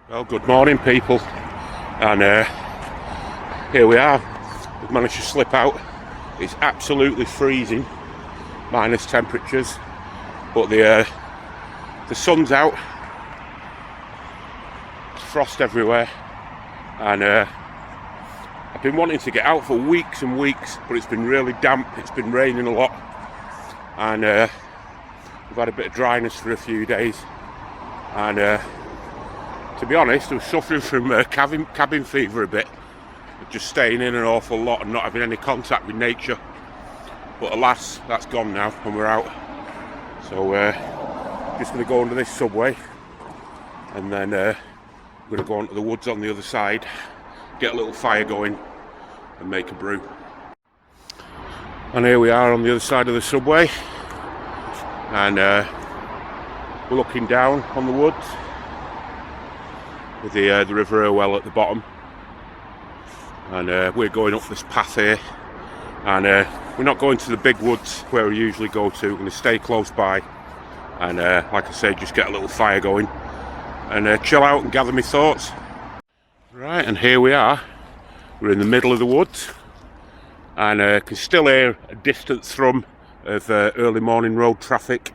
Well, good morning, people, and here we are. We've managed to slip out. It's absolutely freezing, minus temperatures, but the sun's out. There's frost everywhere, and I've been wanting to get out for weeks and weeks, but it's been really damp. It's been raining a lot, and we've had a bit of dryness for a few days, and to be honest, I was suffering from cabin fever a bit, just staying in an awful lot and not having any contact with nature. But alas, that's gone now, and we're out. So just going to go under this subway, and then I'm going to go onto the woods on the other side, get a little fire going, and make a brew. And here we are on the other side of the subway, and we're looking down on the woods, with the River Irwell at the bottom, and we're going up this path here, and we're not going to the big woods where we usually go to. We're going to stay close by, and like I say, just get a little fire going and chill out and gather my thoughts. Right, and here we are. We're in the middle of the woods, and can still hear a distant thrum of early morning road traffic,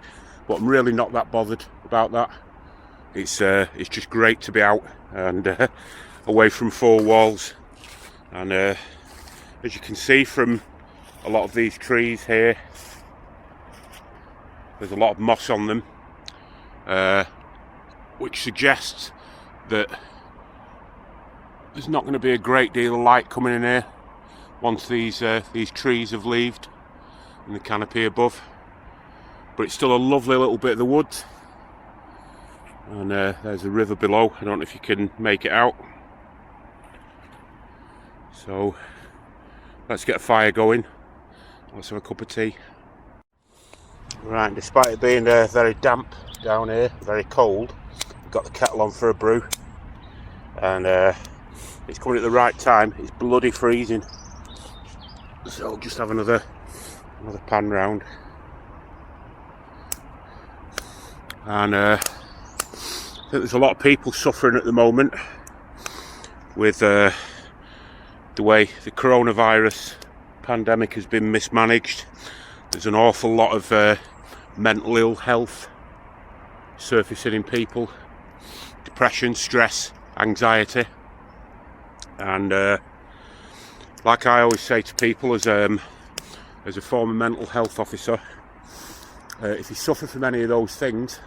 but I'm really not that bothered about that. It's just great to be out and away from four walls, and as you can see from a lot of these trees here, there's a lot of moss on them, which suggests that there's not going to be a great deal of light coming in here once these trees have leaved in the canopy above. But it's still a lovely little bit of the woods. And there's a river below. I don't know if you can make it out. So let's get a fire going. Let's have a cup of tea. Right, despite it being very damp down here, very cold, I've got the kettle on for a brew, and it's coming at the right time. It's bloody freezing, so I'll just have another pan round, and I think there's a lot of people suffering at the moment with the way the coronavirus pandemic has been mismanaged. There's an awful lot of mental ill health surfacing in people, depression, stress, anxiety, and like I always say to people as a former mental health officer, if you suffer from any of those things,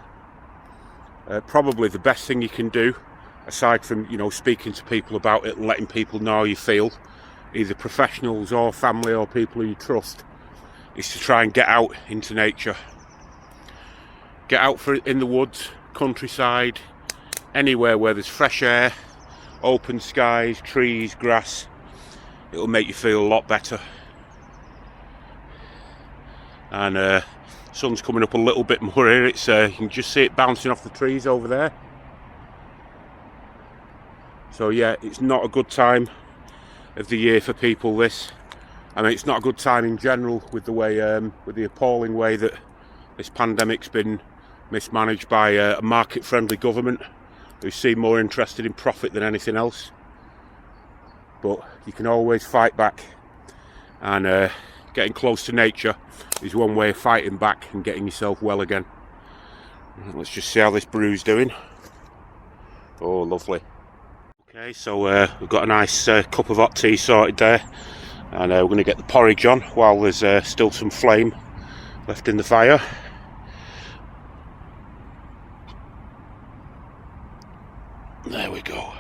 probably the best thing you can do, aside from speaking to people about it and letting people know how you feel, either professionals or family or people who you trust, is to try and get out into nature. Get out in the woods, countryside, anywhere where there's fresh air, open skies, trees, grass. It'll make you feel a lot better. And sun's coming up a little bit more here. It's you can just see it bouncing off the trees over there. So yeah, it's not a good time of the year for people, this. I mean, it's not a good time in general with the way, with the appalling way that this pandemic's been mismanaged by a market-friendly government who seem more interested in profit than anything else. But you can always fight back, and getting close to nature is one way of fighting back and getting yourself well again. Let's just see how this brew's doing. Oh, lovely. Okay, so we've got a nice cup of hot tea sorted there, and we're going to get the porridge on while there's still some flame left in the fire. There we go.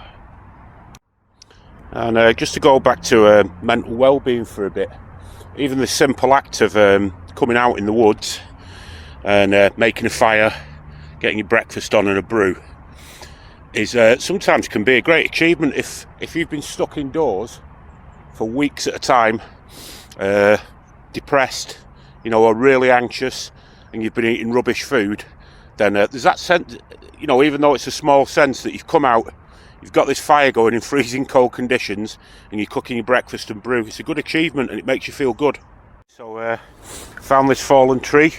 And just to go back to mental well-being for a bit, even the simple act of coming out in the woods and making a fire, getting your breakfast on and a brew, is sometimes can be a great achievement if you've been stuck indoors for weeks at a time, depressed, or really anxious, and you've been eating rubbish food. Then there's that sense, even though it's a small sense, that you've come out, you've got this fire going in freezing cold conditions, and you're cooking your breakfast and brew. It's a good achievement, and it makes you feel good. So found this fallen tree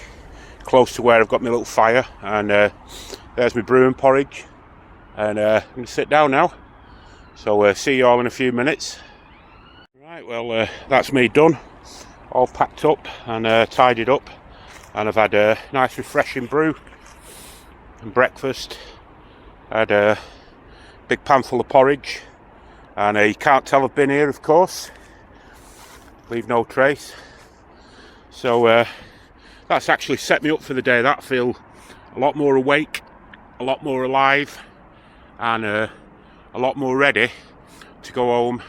close to where I've got my little fire, and there's my brew and porridge. and I'm going to sit down now. So see you all in a few minutes. Right, well that's me done, all packed up and tidied up, and I've had a nice refreshing brew and breakfast. I had a big pan full of porridge, and you can't tell I've been here, of course, leave no trace. So that's actually set me up for the day. That I feel a lot more awake, a lot more alive, and a lot more ready to go home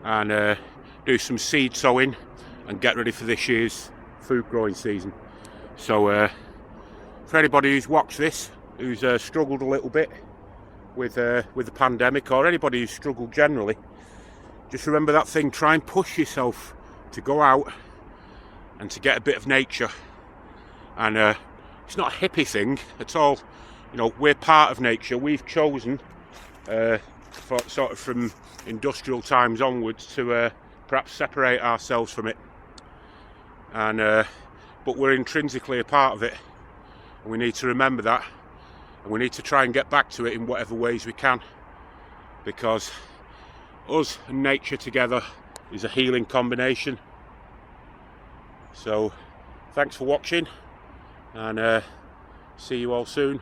and do some seed sowing and get ready for this year's food growing season. So for anybody who's watched this, who's struggled a little bit with the pandemic, or anybody who's struggled generally, just remember that thing: try and push yourself to go out and to get a bit of nature. And it's not a hippie thing at all. You know, we're part of nature. We've chosen sort of from industrial times onwards to perhaps separate ourselves from it, and but we're intrinsically a part of it, and we need to remember that, and we need to try and get back to it in whatever ways we can, because us and nature together is a healing combination. So thanks for watching, and see you all soon.